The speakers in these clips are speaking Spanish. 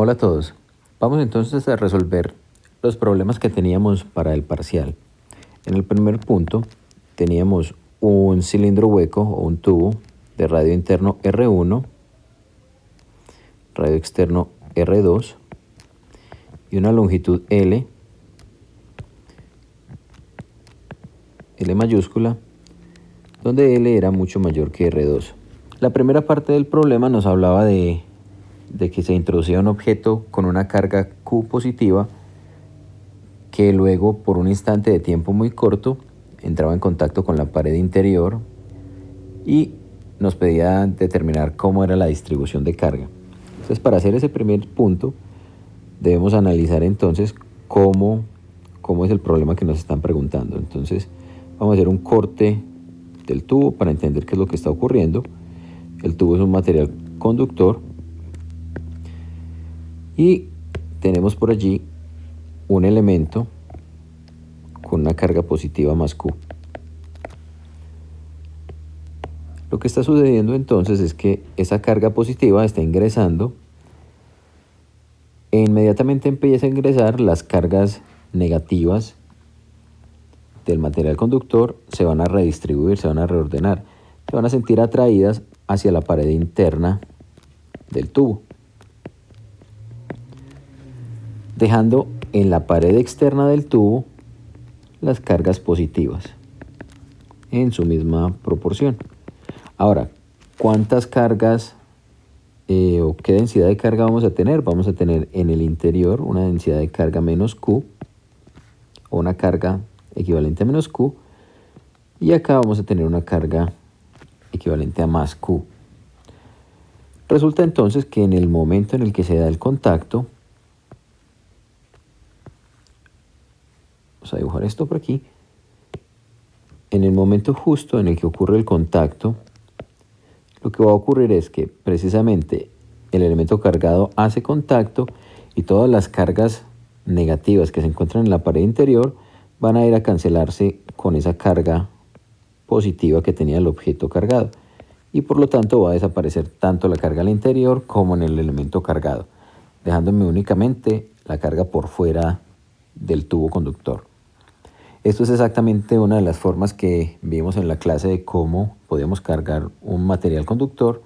Hola a todos. Vamos entonces a resolver los problemas que teníamos para el parcial. En el primer punto teníamos un cilindro hueco o un tubo de radio interno R1, radio externo R2 y una longitud L mayúscula, donde L era mucho mayor que R2. La primera parte del problema nos hablaba de que se introducía un objeto con una carga Q positiva que luego, por un instante de tiempo muy corto, entraba en contacto con la pared interior y nos pedía determinar cómo era la distribución de carga. Entonces, para hacer ese primer punto, debemos analizar entonces cómo es el problema que nos están preguntando. Entonces, vamos a hacer un corte del tubo para entender qué es lo que está ocurriendo. El tubo es un material conductor y tenemos por allí un elemento con una carga positiva más Q. Lo que está sucediendo entonces es que esa carga positiva está ingresando e inmediatamente empieza a ingresar las cargas negativas del material conductor, se van a redistribuir, se van a reordenar, se van a sentir atraídas hacia la pared interna del tubo, dejando en la pared externa del tubo las cargas positivas en su misma proporción. Ahora, ¿cuántas cargas o qué densidad de carga vamos a tener? Vamos a tener en el interior una densidad de carga menos Q, o una carga equivalente a menos Q, y acá vamos a tener una carga equivalente a más Q. Resulta entonces que en el momento en el que se da el contacto, vamos a dibujar esto por aquí, en el momento justo en el que ocurre el contacto, lo que va a ocurrir es que precisamente el elemento cargado hace contacto y todas las cargas negativas que se encuentran en la pared interior van a ir a cancelarse con esa carga positiva que tenía el objeto cargado, y por lo tanto va a desaparecer tanto la carga al interior como en el elemento cargado, dejándome únicamente la carga por fuera del tubo conductor. Esto es exactamente una de las formas que vimos en la clase de cómo podemos cargar un material conductor,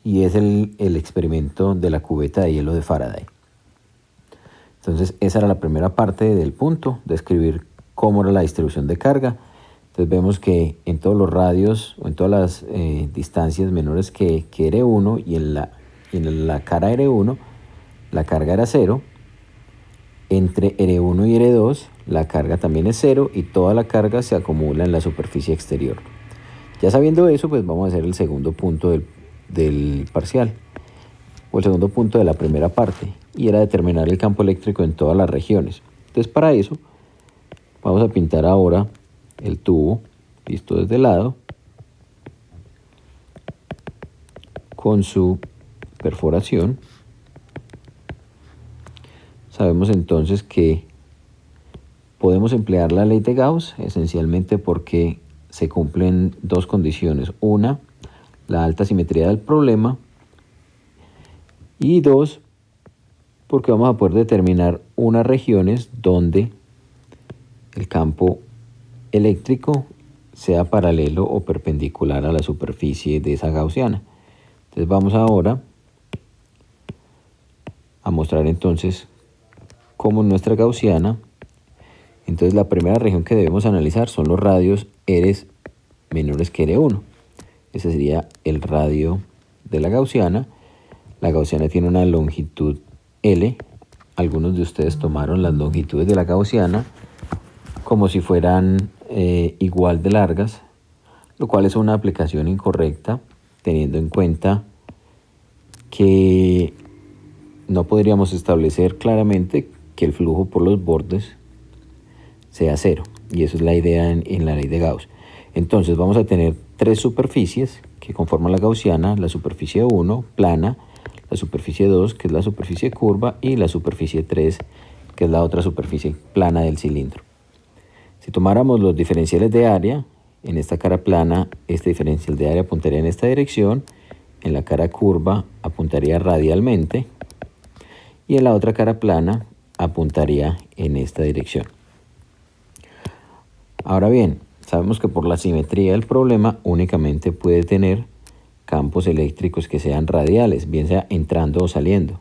y es el experimento de la cubeta de hielo de Faraday. Entonces, esa era la primera parte del punto, describir cómo era la distribución de carga. Entonces vemos que en todos los radios o en todas las distancias menores que R1 y en la cara R1 la carga era 0. Entre R1 y R2 la carga también es 0 y toda la carga se acumula en la superficie exterior. Ya sabiendo eso, pues vamos a hacer el segundo punto del parcial, o el segundo punto de la primera parte, y era determinar el campo eléctrico en todas las regiones. Entonces, para eso vamos a pintar ahora el tubo visto desde el lado con su perforación. Sabemos entonces que podemos emplear la ley de Gauss esencialmente porque se cumplen dos condiciones: una, la alta simetría del problema, y dos, porque vamos a poder determinar unas regiones donde el campo eléctrico sea paralelo o perpendicular a la superficie de esa gaussiana. Entonces vamos ahora a mostrar entonces cómo en nuestra gaussiana, entonces la primera región que debemos analizar son los radios R menores que R1. Ese sería el radio de la gaussiana. La gaussiana tiene una longitud L. Algunos de ustedes tomaron las longitudes de la gaussiana como si fueran igual de largas, lo cual es una aplicación incorrecta, teniendo en cuenta que no podríamos establecer claramente que el flujo por los bordes sea 0, y eso es la idea en la ley de Gauss. Entonces vamos a tener tres superficies que conforman la gaussiana: la superficie 1, plana; la superficie 2, que es la superficie curva; y la superficie 3, que es la otra superficie plana del cilindro. Si tomáramos los diferenciales de área, en esta cara plana, este diferencial de área apuntaría en esta dirección, en la cara curva apuntaría radialmente, y en la otra cara plana apuntaría en esta dirección. Ahora bien, sabemos que por la simetría del problema únicamente puede tener campos eléctricos que sean radiales, bien sea entrando o saliendo.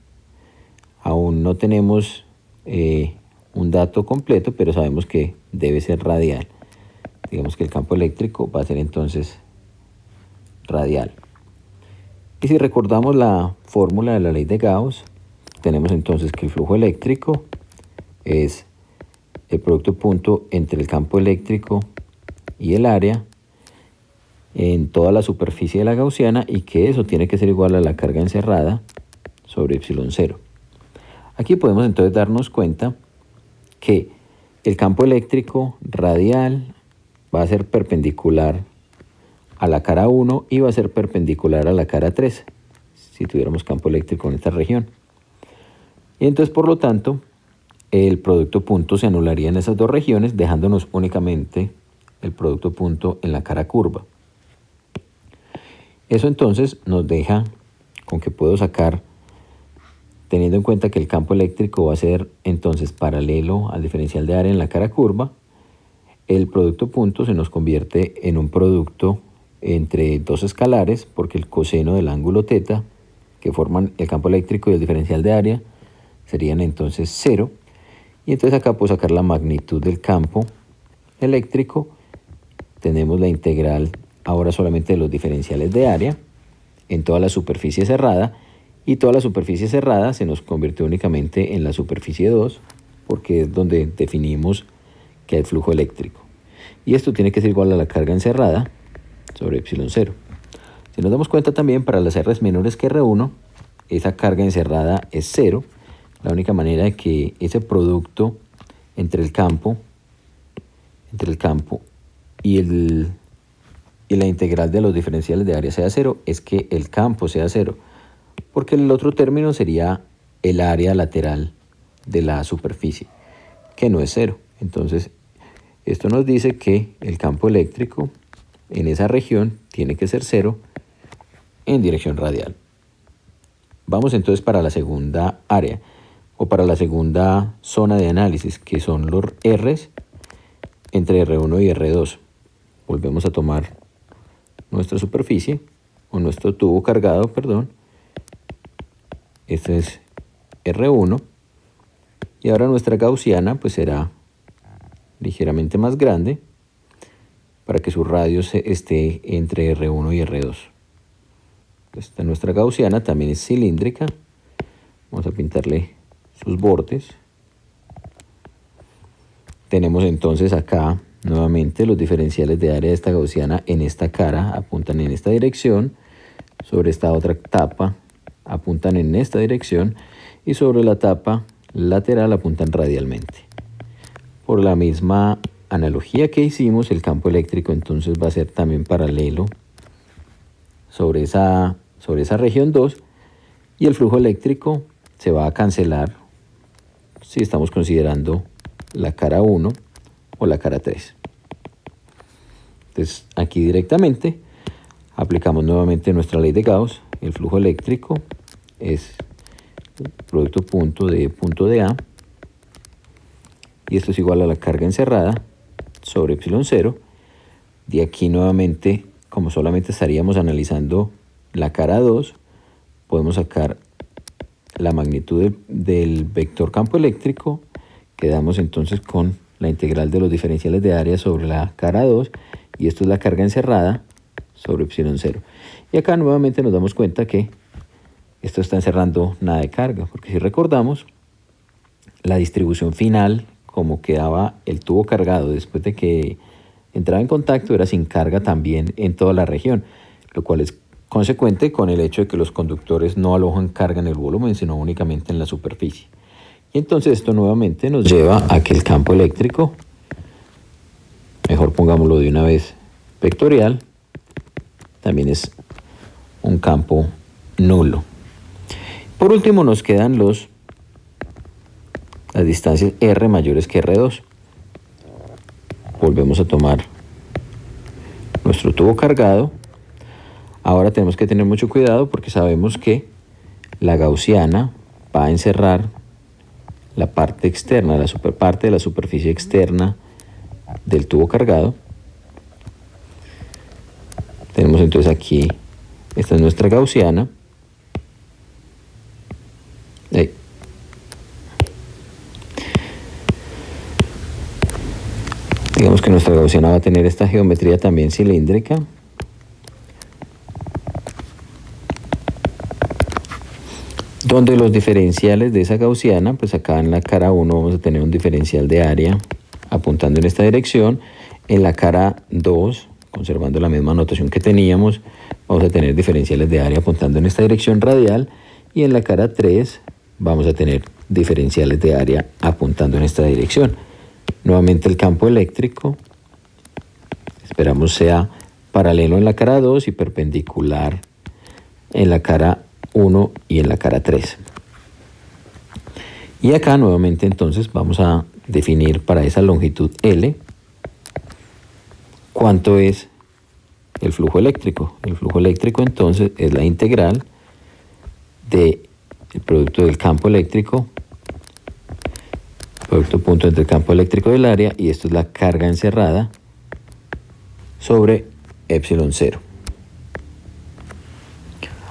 Aún no tenemos un dato completo, pero sabemos que debe ser radial. Digamos que el campo eléctrico va a ser entonces radial. Y si recordamos la fórmula de la ley de Gauss, tenemos entonces que el flujo eléctrico es el producto punto entre el campo eléctrico y el área en toda la superficie de la gaussiana, y que eso tiene que ser igual a la carga encerrada sobre epsilon 0. Aquí podemos entonces darnos cuenta que el campo eléctrico radial va a ser perpendicular a la cara 1 y va a ser perpendicular a la cara 3, si tuviéramos campo eléctrico en esta región. Y entonces, por lo tanto, el producto punto se anularía en esas dos regiones, dejándonos únicamente el producto punto en la cara curva. Eso entonces nos deja con que puedo sacar, teniendo en cuenta que el campo eléctrico va a ser entonces paralelo al diferencial de área en la cara curva, el producto punto se nos convierte en un producto entre dos escalares, porque el coseno del ángulo θ que forman el campo eléctrico y el diferencial de área serían entonces 0. Y entonces acá puedo sacar la magnitud del campo eléctrico. Tenemos la integral ahora solamente de los diferenciales de área en toda la superficie cerrada, y toda la superficie cerrada se nos convirtió únicamente en la superficie 2, porque es donde definimos que hay flujo eléctrico. Y esto tiene que ser igual a la carga encerrada sobre epsilon 0. Si nos damos cuenta también, para las R menores que R1, esa carga encerrada es 0. La única manera de que ese producto entre el campo y la integral de los diferenciales de área sea 0 es que el campo sea 0, porque el otro término sería el área lateral de la superficie, que no es 0. Entonces, esto nos dice que el campo eléctrico en esa región tiene que ser 0 en dirección radial. Vamos entonces para la segunda área, o para la segunda zona de análisis, que son los R's entre R1 y R2. Volvemos a tomar nuestra superficie, o nuestro tubo cargado, perdón. Este es R1. Y ahora nuestra gaussiana pues será ligeramente más grande, para que su radio esté entre R1 y R2. Esta nuestra gaussiana también es cilíndrica. Vamos a pintarle sus bordes. Tenemos entonces acá nuevamente los diferenciales de área de esta gaussiana en esta cara apuntan en esta dirección, sobre esta otra tapa apuntan en esta dirección, y sobre la tapa lateral apuntan radialmente. Por la misma analogía que hicimos, el campo eléctrico entonces va a ser también paralelo sobre esa región 2, y el flujo eléctrico se va a cancelar si estamos considerando la cara 1 o la cara 3. Entonces aquí directamente aplicamos nuevamente nuestra ley de Gauss. El flujo eléctrico es el producto punto de A, y esto es igual a la carga encerrada sobre epsilon 0. De aquí nuevamente, como solamente estaríamos analizando la cara 2, podemos sacar la magnitud del vector campo eléctrico. Quedamos entonces con la integral de los diferenciales de área sobre la cara 2, y esto es la carga encerrada sobre epsilon 0. Y acá nuevamente nos damos cuenta que esto está encerrando nada de carga, porque si recordamos, la distribución final, como quedaba el tubo cargado después de que entraba en contacto, era sin carga también en toda la región, lo cual es consecuente con el hecho de que los conductores no alojan carga en el volumen, sino únicamente en la superficie. Y entonces esto nuevamente nos lleva a que el campo eléctrico, mejor pongámoslo de una vez vectorial, también es un campo nulo. Por último nos quedan las distancias R mayores que R2. Volvemos a tomar nuestro tubo cargado. Ahora tenemos que tener mucho cuidado, porque sabemos que la gaussiana va a encerrar la parte externa, la parte de la superficie externa del tubo cargado. Tenemos entonces aquí, esta es nuestra gaussiana. Ahí. Digamos que nuestra gaussiana va a tener esta geometría también cilíndrica. Donde los diferenciales de esa gaussiana, pues acá en la cara 1 vamos a tener un diferencial de área apuntando en esta dirección. En la cara 2, conservando la misma notación que teníamos, vamos a tener diferenciales de área apuntando en esta dirección radial. Y en la cara 3 vamos a tener diferenciales de área apuntando en esta dirección. Nuevamente el campo eléctrico, esperamos sea paralelo en la cara 2 y perpendicular en la cara 1 y en la cara 3. Y acá nuevamente entonces vamos a definir para esa longitud L cuánto es el flujo eléctrico. El flujo eléctrico entonces es la integral del producto del campo eléctrico, producto punto entre el campo eléctrico del área, y esto es la carga encerrada sobre epsilon 0.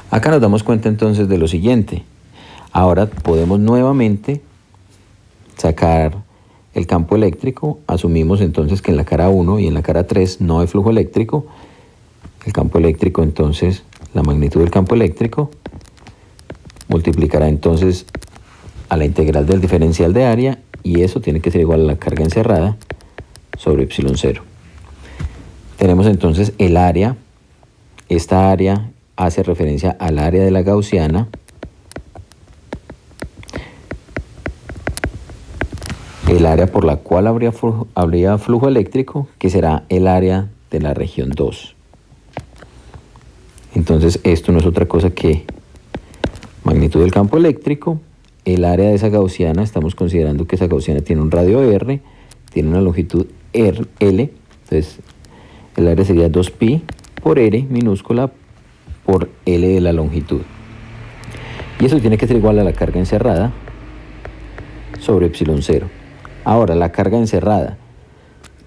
Acá nos damos cuenta entonces de lo siguiente. Ahora podemos nuevamente sacar el campo eléctrico. Asumimos entonces que en la cara 1 y en la cara 3 no hay flujo eléctrico. El campo eléctrico entonces, la magnitud del campo eléctrico multiplicará entonces a la integral del diferencial de área, y eso tiene que ser igual a la carga encerrada sobre epsilon 0. Tenemos entonces el área. Esta área hace referencia al área de la gaussiana. El área por la cual habría flujo eléctrico, que será el área de la región 2. Entonces esto no es otra cosa que magnitud del campo eléctrico, el área de esa gaussiana. Estamos considerando que esa gaussiana tiene un radio R, tiene una longitud L, entonces el área sería 2pi por R minúscula por L de la longitud. Y eso tiene que ser igual a la carga encerrada sobre epsilon 0. Ahora, la carga encerrada.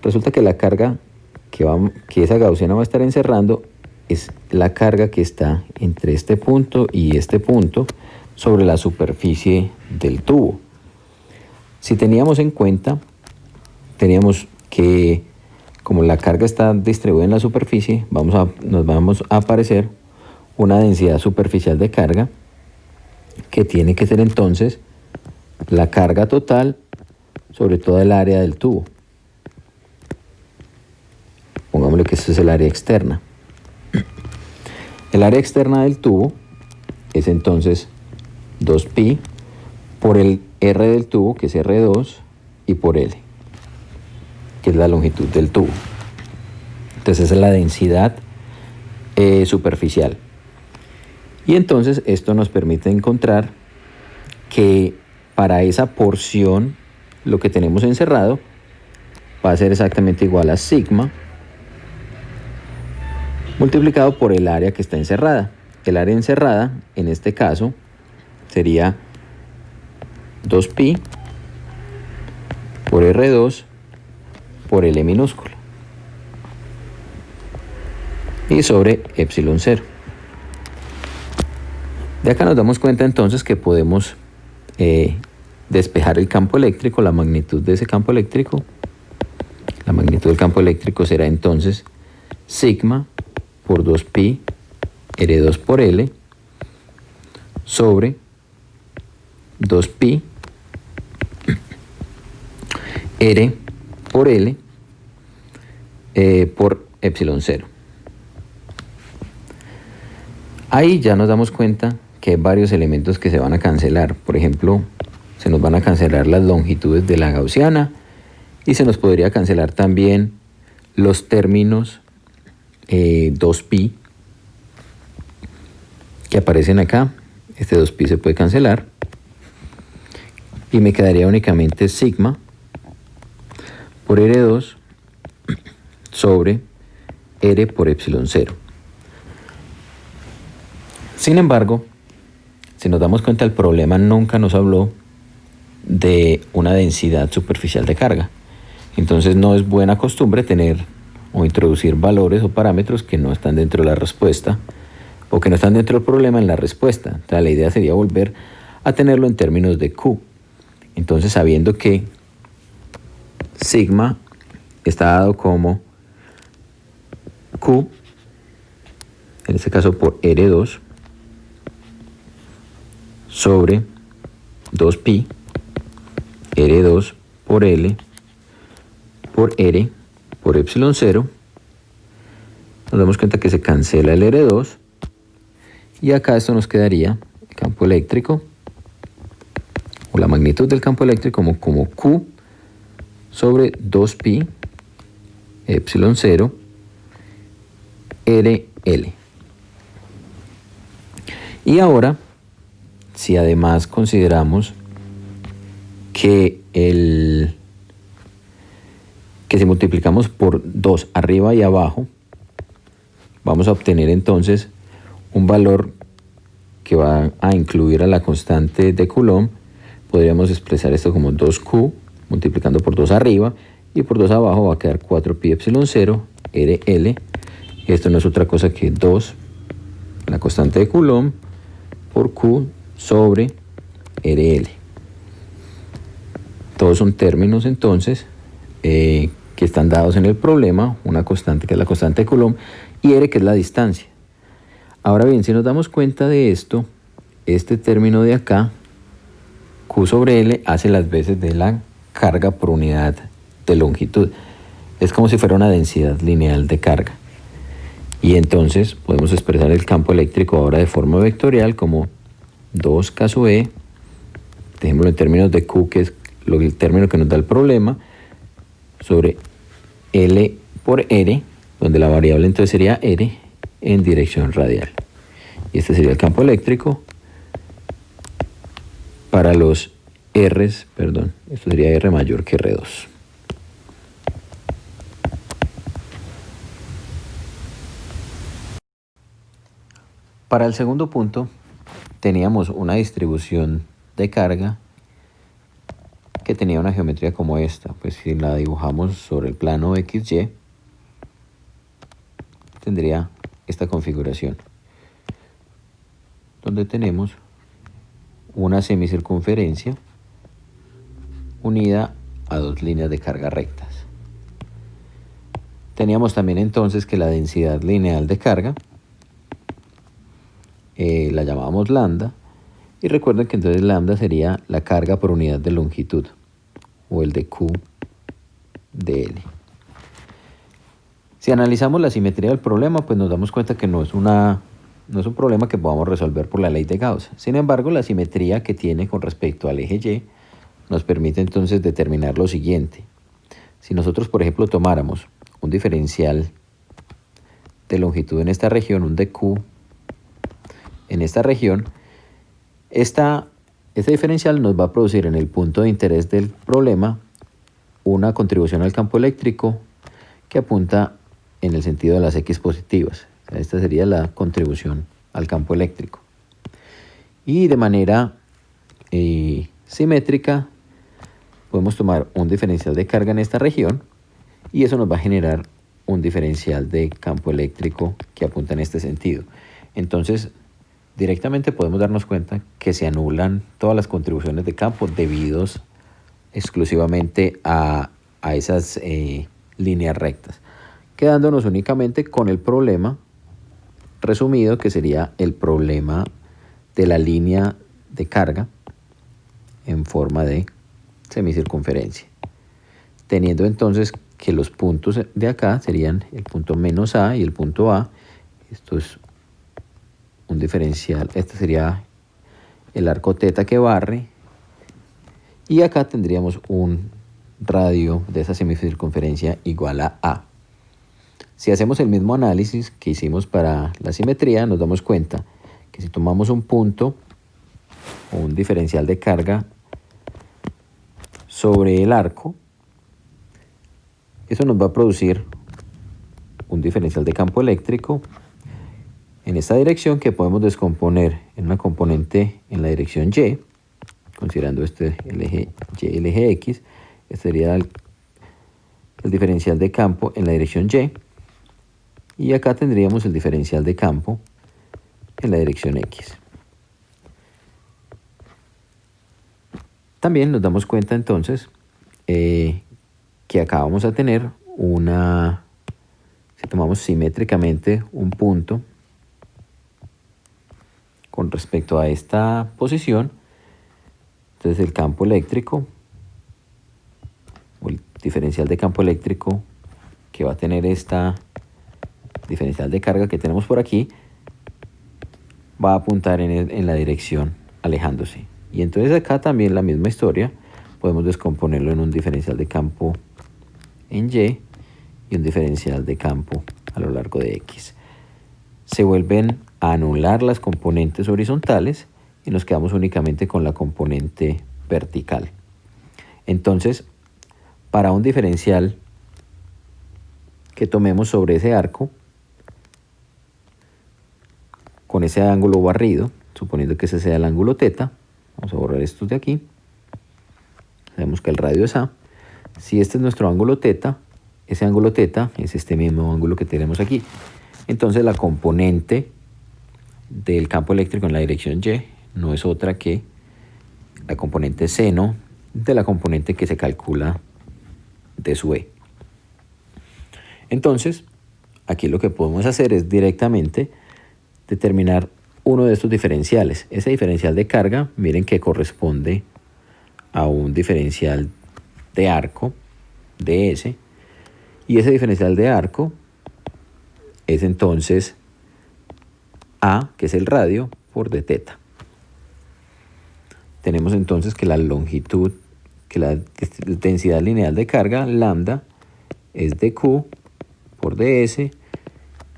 Resulta que la carga que esa gaussiana va a estar encerrando es la carga que está entre este punto y este punto sobre la superficie del tubo. Si teníamos en cuenta, teníamos que, como la carga está distribuida en la superficie, nos vamos a aparecer una densidad superficial de carga, que tiene que ser entonces la carga total sobre toda el área del tubo. Pongámosle que esto es el área externa. El área externa del tubo es entonces 2pi por el R del tubo, que es R2, y por L, que es la longitud del tubo. Entonces esa es la densidad superficial. Y entonces esto nos permite encontrar que para esa porción lo que tenemos encerrado va a ser exactamente igual a sigma multiplicado por el área que está encerrada. El área encerrada en este caso sería 2pi por R2 por L minúscula y sobre epsilon 0. De acá nos damos cuenta entonces que podemos despejar el campo eléctrico, la magnitud de ese campo eléctrico. La magnitud del campo eléctrico será entonces sigma por 2pi R2 por L sobre 2pi R por L por epsilon 0. Ahí ya nos damos cuenta que hay varios elementos que se van a cancelar. Por ejemplo, se nos van a cancelar las longitudes de la gaussiana y se nos podría cancelar también los términos 2pi que aparecen acá. Este 2pi se puede cancelar y me quedaría únicamente sigma por R2 sobre R por epsilon 0. Sin embargo, si nos damos cuenta, el problema nunca nos habló de una densidad superficial de carga. Entonces no es buena costumbre tener o introducir valores o parámetros que no están dentro de la respuesta o que no están dentro del problema en la respuesta. Entonces, la idea sería volver a tenerlo en términos de Q. Entonces, sabiendo que sigma está dado como Q, en este caso por R2, sobre 2pi, R2 por L, por R, por epsilon 0, nos damos cuenta que se cancela el R2, y acá esto nos quedaría el campo eléctrico, o la magnitud del campo eléctrico como Q sobre 2pi, epsilon 0, RL. Y ahora, si además consideramos que si multiplicamos por 2 arriba y abajo, vamos a obtener entonces un valor que va a incluir a la constante de Coulomb. Podríamos expresar esto como 2Q multiplicando por 2 arriba, y por 2 abajo va a quedar 4pi epsilon 0 RL. Esto no es otra cosa que 2, la constante de Coulomb, por Q sobre RL. Todos son términos entonces que están dados en el problema, una constante que es la constante de Coulomb y R que es la distancia. Ahora bien, si nos damos cuenta de esto, este término de acá, Q sobre L, hace las veces de la carga por unidad de longitud. Es como si fuera una densidad lineal de carga. Y entonces podemos expresar el campo eléctrico ahora de forma vectorial como 2K sub E, dejémoslo en términos de Q, que es el término que nos da el problema, sobre L por R, donde la variable entonces sería R en dirección radial. Y este sería el campo eléctrico para los R's, perdón, esto sería R mayor que R2. Para el segundo punto, teníamos una distribución de carga que tenía una geometría como esta. Pues si la dibujamos sobre el plano XY, tendría esta configuración, donde tenemos una semicircunferencia unida a dos líneas de carga rectas. Teníamos también entonces que la densidad lineal de carga la llamábamos lambda, y recuerden que entonces lambda sería la carga por unidad de longitud, o el de Q de L. Si analizamos la simetría del problema, pues nos damos cuenta que no es un problema que podamos resolver por la ley de Gauss. Sin embargo, la simetría que tiene con respecto al eje Y nos permite entonces determinar lo siguiente. Si nosotros, por ejemplo, tomáramos un diferencial de longitud en esta región, un dq en esta región, este diferencial nos va a producir en el punto de interés del problema una contribución al campo eléctrico que apunta en el sentido de las X positivas. Esta sería la contribución al campo eléctrico. Y de manera simétrica podemos tomar un diferencial de carga en esta región y eso nos va a generar un diferencial de campo eléctrico que apunta en este sentido. Entonces, directamente podemos darnos cuenta que se anulan todas las contribuciones de campo debidos exclusivamente a esas líneas rectas, quedándonos únicamente con el problema resumido, que sería el problema de la línea de carga en forma de semicircunferencia, teniendo entonces que los puntos de acá serían el punto menos A y el punto A. Esto es un diferencial, este sería el arco teta que barre, y acá tendríamos un radio de esa semicircunferencia igual a A. Si hacemos el mismo análisis que hicimos para la simetría, nos damos cuenta que si tomamos un punto o un diferencial de carga sobre el arco, eso nos va a producir un diferencial de campo eléctrico en esta dirección, que podemos descomponer en una componente en la dirección Y, considerando el eje Y y el eje X, este sería el diferencial de campo en la dirección Y, y acá tendríamos el diferencial de campo en la dirección X. También nos damos cuenta entonces que acá vamos a tener si tomamos simétricamente un punto con respecto a esta posición, entonces el campo eléctrico, o el diferencial de campo eléctrico que va a tener esta diferencial de carga que tenemos por aquí, va a apuntar en la dirección alejándose. Y entonces acá también la misma historia, podemos descomponerlo en un diferencial de campo en Y y un diferencial de campo a lo largo de X. Se vuelven a anular las componentes horizontales y nos quedamos únicamente con la componente vertical. Entonces, para un diferencial que tomemos sobre ese arco, con ese ángulo barrido, suponiendo que ese sea el ángulo θ, vamos a borrar estos de aquí, sabemos que el radio es A. Si este es nuestro ángulo θ, ese ángulo θ es este mismo ángulo que tenemos aquí. Entonces la componente del campo eléctrico en la dirección Y no es otra que la componente seno de la componente que se calcula de su E. Entonces, aquí lo que podemos hacer es directamente determinar uno de estos diferenciales. Ese diferencial de carga, miren que corresponde a un diferencial de arco de S, y ese diferencial de arco es entonces A, que es el radio, por dθ. Tenemos entonces que la longitud, que la densidad lineal de carga, lambda, es dq por ds,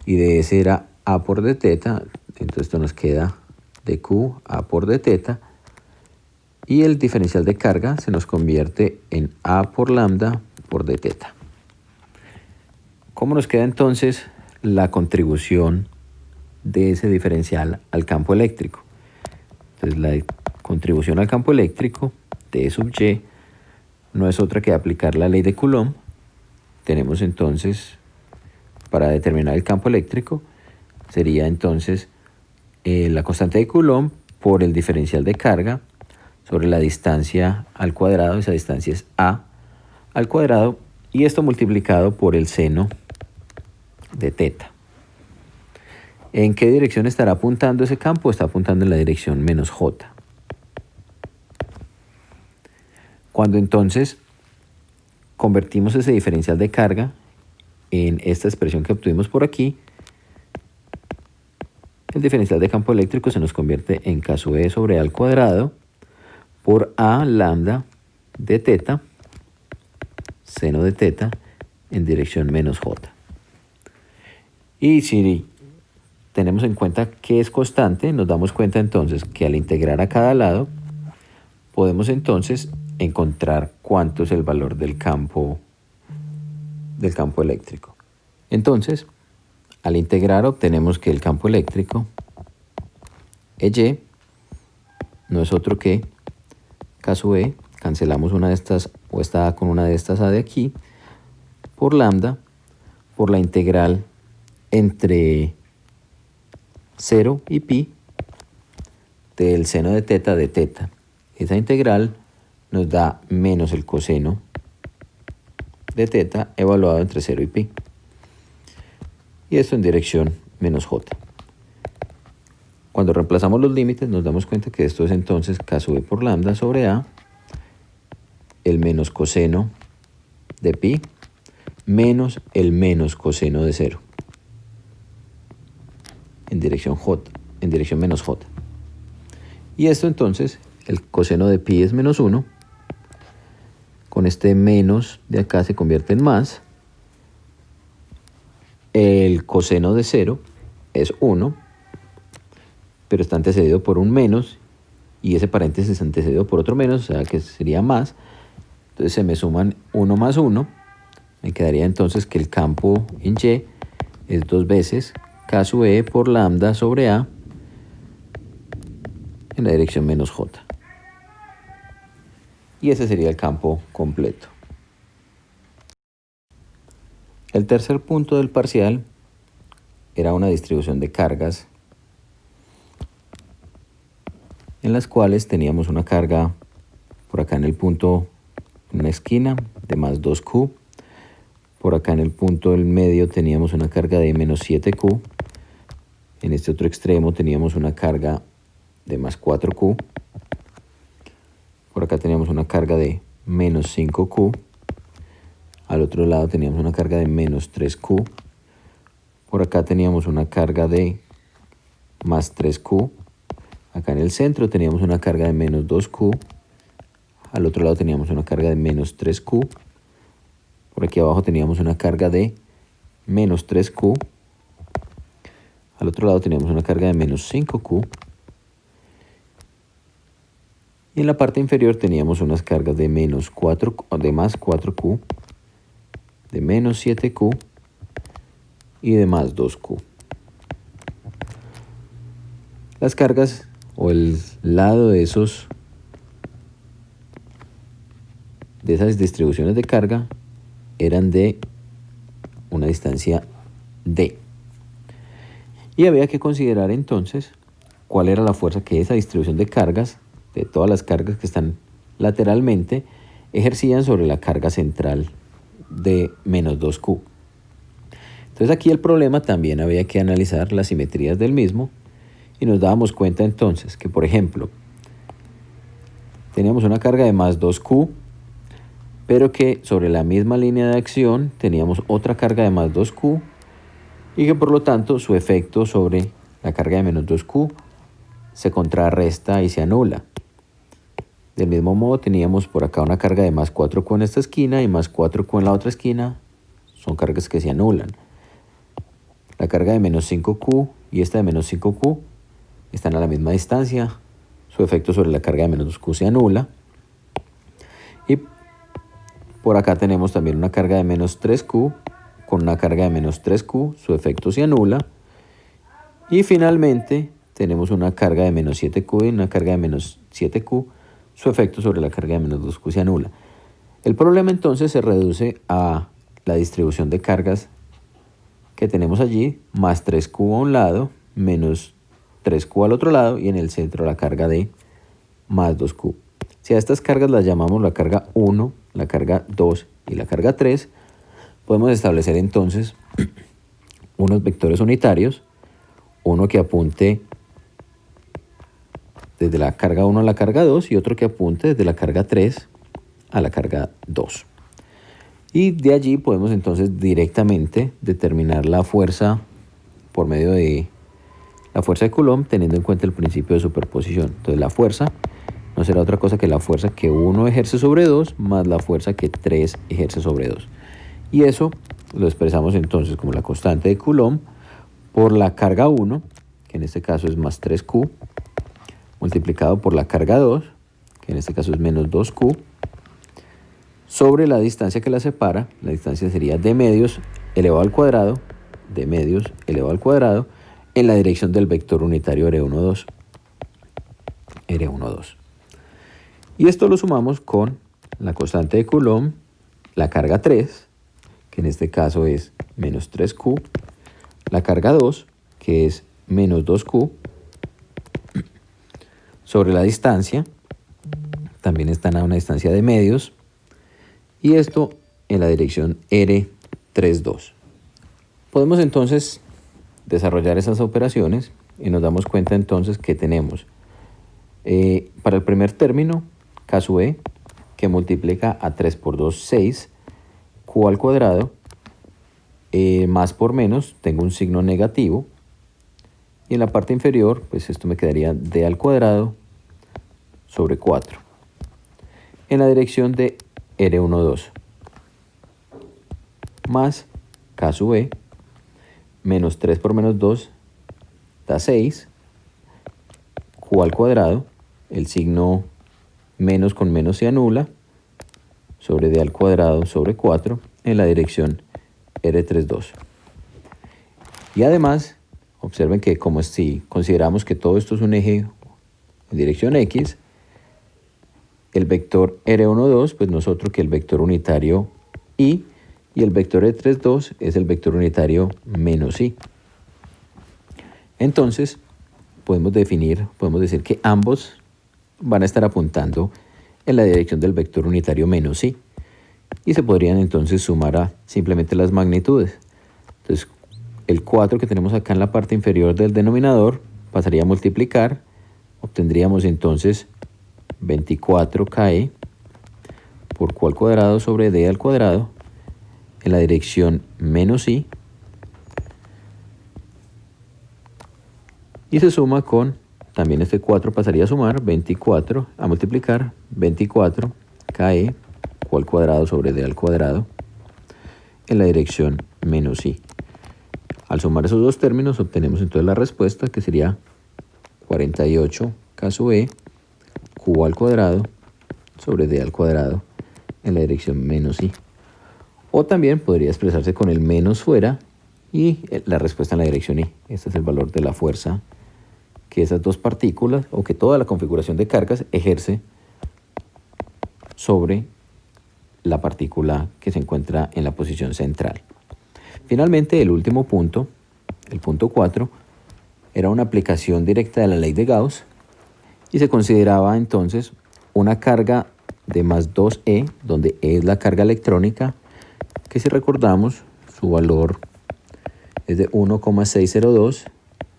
y ds era A por dθ, entonces esto nos queda dq A por dθ, y el diferencial de carga se nos convierte en A por lambda por dθ. ¿Cómo nos queda entonces la contribución de ese diferencial al campo eléctrico? Entonces la contribución al campo eléctrico de E sub Y no es otra que aplicar la ley de Coulomb. Tenemos entonces, para determinar el campo eléctrico, sería entonces la constante de Coulomb por el diferencial de carga sobre la distancia al cuadrado. Esa distancia es A al cuadrado, y esto multiplicado por el seno de θ. ¿En qué dirección estará apuntando ese campo? Está apuntando en la dirección menos J. Cuando entonces convertimos ese diferencial de carga en esta expresión que obtuvimos por aquí, el diferencial de campo eléctrico se nos convierte en K sub E sobre A al cuadrado por A lambda de θ, seno de θ, en dirección menos J. Y si tenemos en cuenta que es constante, nos damos cuenta entonces que al integrar a cada lado, podemos entonces encontrar cuánto es el valor del campo eléctrico. Entonces, al integrar obtenemos que el campo eléctrico EY no es otro que K sub E, cancelamos una de estas, o esta A con una de estas A de aquí, por lambda, por la integral entre 0 y pi del seno de θ de θ. Esa integral nos da menos el coseno de θ evaluado entre 0 y pi. Y esto en dirección menos J. Cuando reemplazamos los límites nos damos cuenta que esto es entonces K sub E por lambda sobre A, el menos coseno de pi, menos el menos coseno de 0. En dirección J, en dirección menos J. Y esto entonces, el coseno de pi es menos 1. Con este menos de acá se convierte en más. El coseno de 0 es 1, pero está antecedido por un menos, y ese paréntesis antecedido por otro menos, o sea que sería más. Entonces se me suman 1 más 1. Me quedaría entonces que el campo en Y es 2 veces K sub E por lambda sobre A en la dirección menos J. y ese sería el campo completo. El tercer punto del parcial era una distribución de cargas en las cuales teníamos una carga por acá en el punto, en una esquina, de más 2Q. Por acá en el punto del medio teníamos una carga de menos 7Q. En este otro extremo teníamos una carga de más 4Q. Por acá teníamos una carga de menos 5Q. Al otro lado teníamos una carga de menos 3Q. Por acá teníamos una carga de más 3Q. Acá en el centro teníamos una carga de menos 2Q. Al otro lado teníamos una carga de menos 3Q. Por aquí abajo teníamos una carga de menos 3Q. Al otro lado teníamos una carga de menos 5Q. Y en la parte inferior teníamos unas cargas de menos 4, de más 4Q, de menos 7Q y de más 2Q. Las cargas o el lado de esas distribuciones de carga eran de una distancia D. Y había que considerar entonces cuál era la fuerza que esa distribución de cargas, de todas las cargas que están lateralmente, ejercían sobre la carga central de menos 2Q. Entonces aquí el problema también había que analizar las simetrías del mismo y nos dábamos cuenta entonces que, por ejemplo, teníamos una carga de más 2Q, pero que sobre la misma línea de acción teníamos otra carga de más 2Q y que por lo tanto su efecto sobre la carga de menos 2Q se contrarresta y se anula. Del mismo modo teníamos por acá una carga de más 4Q en esta esquina y más 4Q en la otra esquina. Son cargas que se anulan. La carga de menos 5Q y esta de menos 5Q están a la misma distancia. Su efecto sobre la carga de menos 2Q se anula. Y por acá tenemos también una carga de menos 3Q con una carga de menos 3Q. Su efecto se anula. Y finalmente tenemos una carga de menos 7Q y una carga de menos 7Q. Su efecto sobre la carga de menos 2Q se anula. El problema entonces se reduce a la distribución de cargas que tenemos allí, más 3Q a un lado, menos 3Q al otro lado, y en el centro la carga de más 2Q. Si a estas cargas las llamamos la carga 1, la carga 2 y la carga 3, podemos establecer entonces unos vectores unitarios, uno que apunte desde la carga 1 a la carga 2 y otro que apunte desde la carga 3 a la carga 2. Y de allí podemos entonces directamente determinar la fuerza por medio de la fuerza de Coulomb, teniendo en cuenta el principio de superposición. Entonces la fuerza no será otra cosa que la fuerza que 1 ejerce sobre 2 más la fuerza que 3 ejerce sobre 2. Y eso lo expresamos entonces como la constante de Coulomb por la carga 1, que en este caso es más 3Q, multiplicado por la carga 2, que en este caso es menos 2Q, sobre la distancia que la separa. La distancia sería d medios elevado al cuadrado, d medios elevado al cuadrado, en la dirección del vector unitario R12. R12. Y esto lo sumamos con la constante de Coulomb, la carga 3, que en este caso es menos 3Q, la carga 2, que es menos 2Q, sobre la distancia, también están a una distancia de medios, y esto en la dirección R32. Podemos entonces desarrollar esas operaciones y nos damos cuenta entonces que tenemos para el primer término, K sub E, que multiplica a 3 por 2, 6, Q al cuadrado, más por menos, tengo un signo negativo, y en la parte inferior, pues esto me quedaría D al cuadrado sobre 4. En la dirección de R12, más K sub E, menos 3 por menos 2, da 6, Q al cuadrado, el signo menos con menos se anula, sobre D al cuadrado sobre 4, en la dirección R32. Y además, observen que como si consideramos que todo esto es un eje en dirección X, el vector R12 pues no es otro que el vector unitario I, y el vector R32 es el vector unitario menos I. Entonces, podemos decir que ambos van a estar apuntando en la dirección del vector unitario menos I. Y se podrían entonces sumar a simplemente las magnitudes. Entonces, el 4 que tenemos acá en la parte inferior del denominador pasaría a multiplicar. Obtendríamos entonces 24KE por Q al cuadrado sobre D al cuadrado en la dirección menos I. Y se suma con, también este 4 pasaría a sumar, 24, a multiplicar 24KE Q al cuadrado sobre D al cuadrado en la dirección menos I. Al sumar esos dos términos obtenemos entonces la respuesta, que sería 48K sub E Q al cuadrado sobre D al cuadrado en la dirección menos I. O también podría expresarse con el menos fuera y la respuesta en la dirección I. Este es el valor de la fuerza que esas dos partículas, o que toda la configuración de cargas, ejerce sobre la partícula que se encuentra en la posición central. Finalmente, el último punto, el punto 4, era una aplicación directa de la ley de Gauss y se consideraba entonces una carga de más 2E, donde E es la carga electrónica, que si recordamos, su valor es de 1,602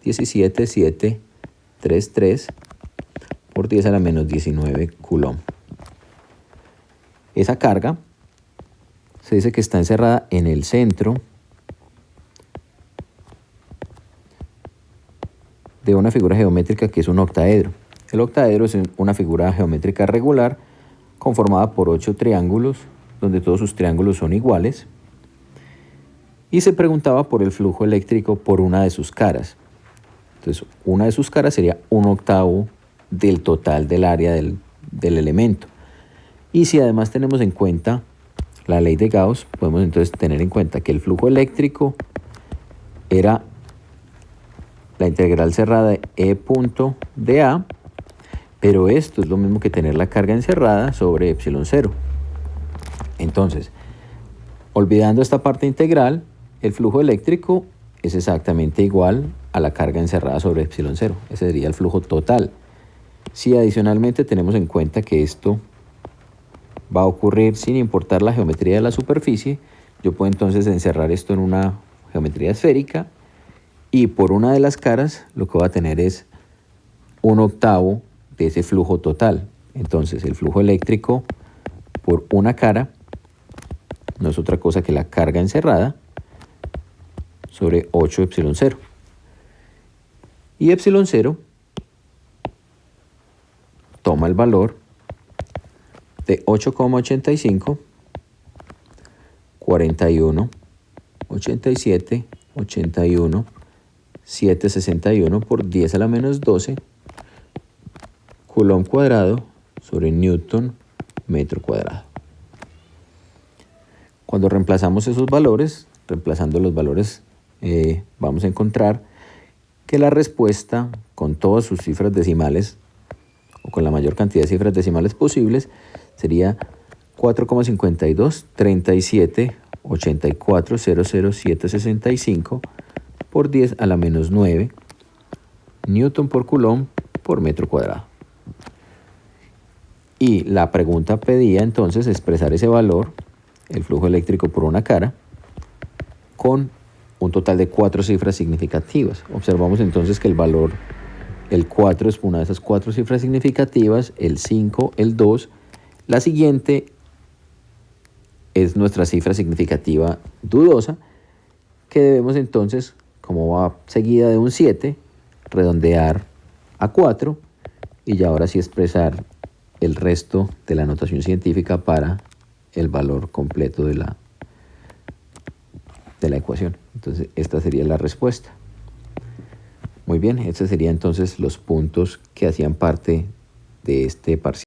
17733 por 10 a la menos 19 Coulomb. Esa carga se dice que está encerrada en el centro de una figura geométrica que es un octaedro. El octaedro es una figura geométrica regular conformada por 8 triángulos, donde todos sus triángulos son iguales, y se preguntaba por el flujo eléctrico por una de sus caras. Entonces, una de sus caras sería 1/8 del total del área del elemento. Y si además tenemos en cuenta la ley de Gauss, podemos entonces tener en cuenta que el flujo eléctrico era la integral cerrada de E punto de A, pero esto es lo mismo que tener la carga encerrada sobre epsilon 0. Entonces, olvidando esta parte integral, el flujo eléctrico es exactamente igual a la carga encerrada sobre epsilon 0. Ese sería el flujo total. Si adicionalmente tenemos en cuenta que esto va a ocurrir sin importar la geometría de la superficie, yo puedo entonces encerrar esto en una geometría esférica, y por una de las caras lo que va a tener es 1/8 de ese flujo total. Entonces el flujo eléctrico por una cara no es otra cosa que la carga encerrada sobre 8 epsilon 0. Y epsilon 0 toma el valor de 8,85, 41, 87, 81, 761 por 10 a la menos 12 Coulomb cuadrado sobre Newton metro cuadrado. Cuando reemplazamos esos valores, reemplazando los valores, vamos a encontrar que la respuesta, con todas sus cifras decimales, o con la mayor cantidad de cifras decimales posibles, sería 4,52, 37, 84, 00765 por 10 a la menos 9 Newton por Coulomb por metro cuadrado. Y la pregunta pedía entonces expresar ese valor, el flujo eléctrico por una cara, con un total de 4 cifras significativas. Observamos entonces que el valor, el 4 es una de esas 4 cifras significativas, el 5, el 2. La siguiente es nuestra cifra significativa dudosa, que debemos entonces, como va seguida de un 7, redondear a 4 y ya ahora sí expresar el resto de la notación científica para el valor completo de la ecuación. Entonces esta sería la respuesta. Muy bien, estos serían entonces los puntos que hacían parte de este parcial.